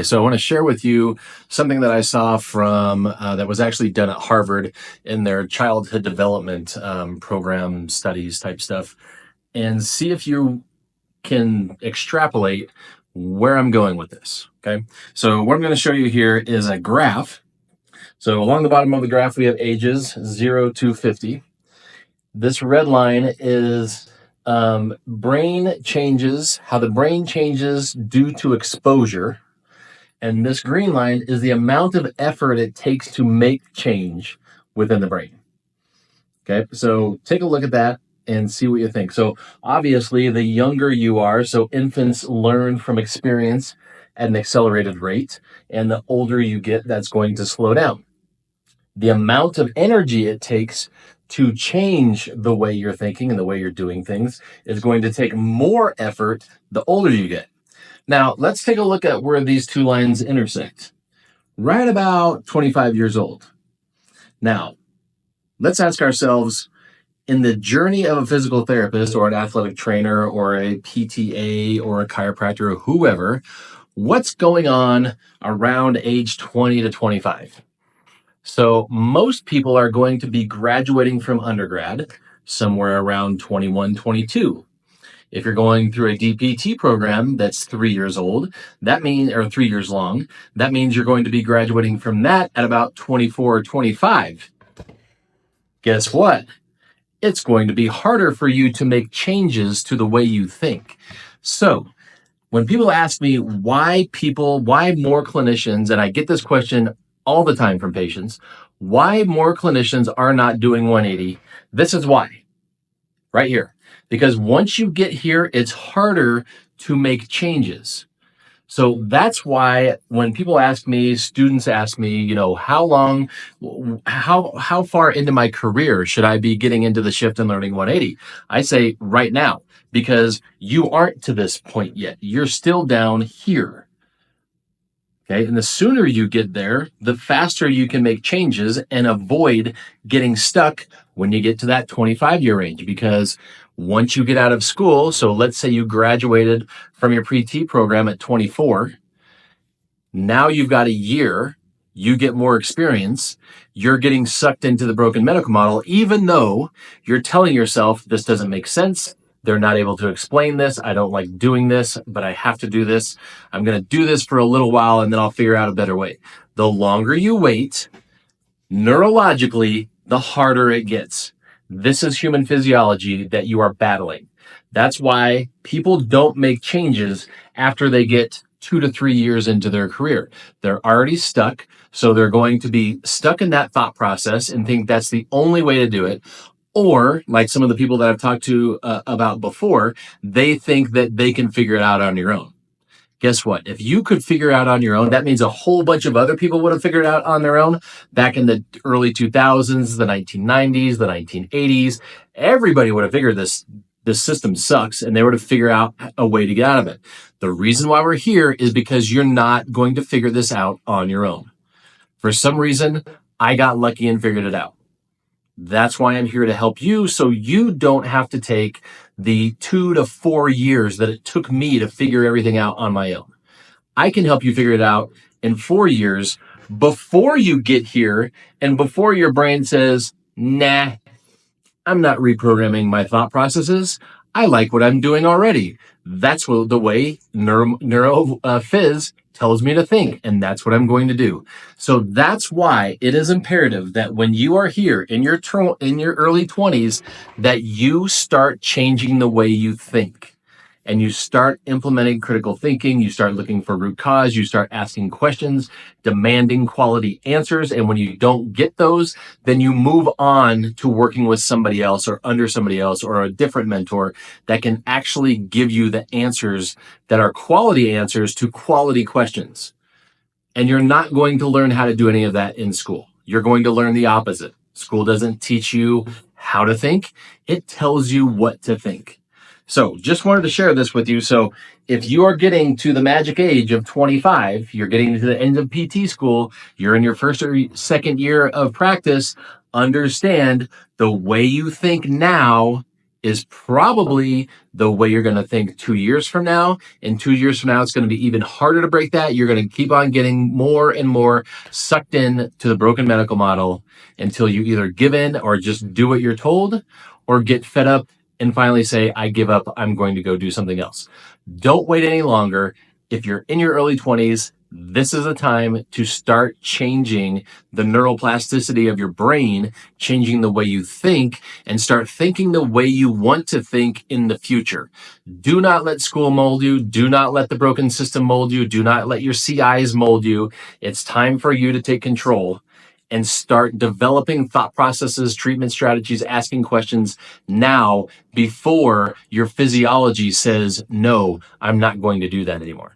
So I want to share with you something that I saw from that was actually done at Harvard in their childhood development program studies type stuff, and see if you can extrapolate where I'm going with this. Okay. So what I'm going to show you here is a graph. So along the bottom of the graph, we have ages 0 to 50. This red line is brain changes, how the brain changes due to exposure. And this green line is the amount of effort it takes to make change within the brain. Okay, so take a look at that and see what you think. So obviously, the younger you are, so infants learn from experience at an accelerated rate, and the older you get, that's going to slow down. The amount of energy it takes to change the way you're thinking and the way you're doing things is going to take more effort the older you get. Now, let's take a look at where these two lines intersect. Right about 25 years old. Now, let's ask ourselves, in the journey of a physical therapist or an athletic trainer or a PTA or a chiropractor or whoever, what's going on around age 20 to 25? So most people are going to be graduating from undergrad somewhere around 21, 22. If you're going through a DPT program that's 3 years old, that means, or 3 years long, that means you're going to be graduating from that at about 24 or 25. Guess what? It's going to be harder for you to make changes to the way you think. So when people ask me why more clinicians, and I get this question all the time from patients, why more clinicians are not doing 180, this is why, right here. Because once you get here, it's harder to make changes. So that's why when people ask me, students ask me, how far into my career should I be getting into the shift and learning 180? I say right now, because you aren't to this point yet. You're still down here. Okay. And the sooner you get there, the faster you can make changes and avoid getting stuck when you get to that 25-year range. Because once you get out of school, so let's say you graduated from your pre-T program at 24, now you've got a year, you get more experience, you're getting sucked into the broken medical model, even though you're telling yourself this doesn't make sense. They're not able to explain this. I don't like doing this, but I have to do this. I'm going to do this for a little while and then I'll figure out a better way. The longer you wait, neurologically, the harder it gets. This is human physiology that you are battling. That's why people don't make changes after they get 2 to 3 years into their career. They're already stuck, so they're going to be stuck in that thought process and think that's the only way to do it. Or, like some of the people that I've talked to about before, they think that they can figure it out on your own. Guess what? If you could figure out on your own, that means a whole bunch of other people would have figured out on their own back in the early 2000s, the 1990s, the 1980s. Everybody would have figured this system sucks, and they would have figured out a way to get out of it. The reason why we're here is because you're not going to figure this out on your own. For some reason, I got lucky and figured it out. That's why I'm here to help you, so you don't have to take the 2 to 4 years that it took me to figure everything out on my own. I can help you figure it out in 4 years before you get here and before your brain says, nah, I'm not reprogramming my thought processes. I like what I'm doing already. That's the way neurophys tells me to think, and that's what I'm going to do. So that's why it is imperative that when you are here in your early 20s, that you start changing the way you think. And you start implementing critical thinking, you start looking for root cause, you start asking questions, demanding quality answers. And when you don't get those, then you move on to working with somebody else or under somebody else or a different mentor that can actually give you the answers that are quality answers to quality questions. And you're not going to learn how to do any of that in school. You're going to learn the opposite. School doesn't teach you how to think. It tells you what to think. So just wanted to share this with you. So if you are getting to the magic age of 25, you're getting to the end of PT school, you're in your first or second year of practice, understand the way you think now is probably the way you're going to think 2 years from now. And 2 years from now, it's going to be even harder to break that. You're going to keep on getting more and more sucked in to the broken medical model until you either give in or just do what you're told, or get fed up and finally say, I give up, I'm going to go do something else. Don't wait any longer. If you're in your early 20s, this is a time to start changing the neuroplasticity of your brain, changing the way you think, and start thinking the way you want to think in the future. Do not let school mold you. Do not let the broken system mold you. Do not let your CIs mold you. It's time for you to take control and start developing thought processes, treatment strategies, asking questions now before your physiology says, no, I'm not going to do that anymore.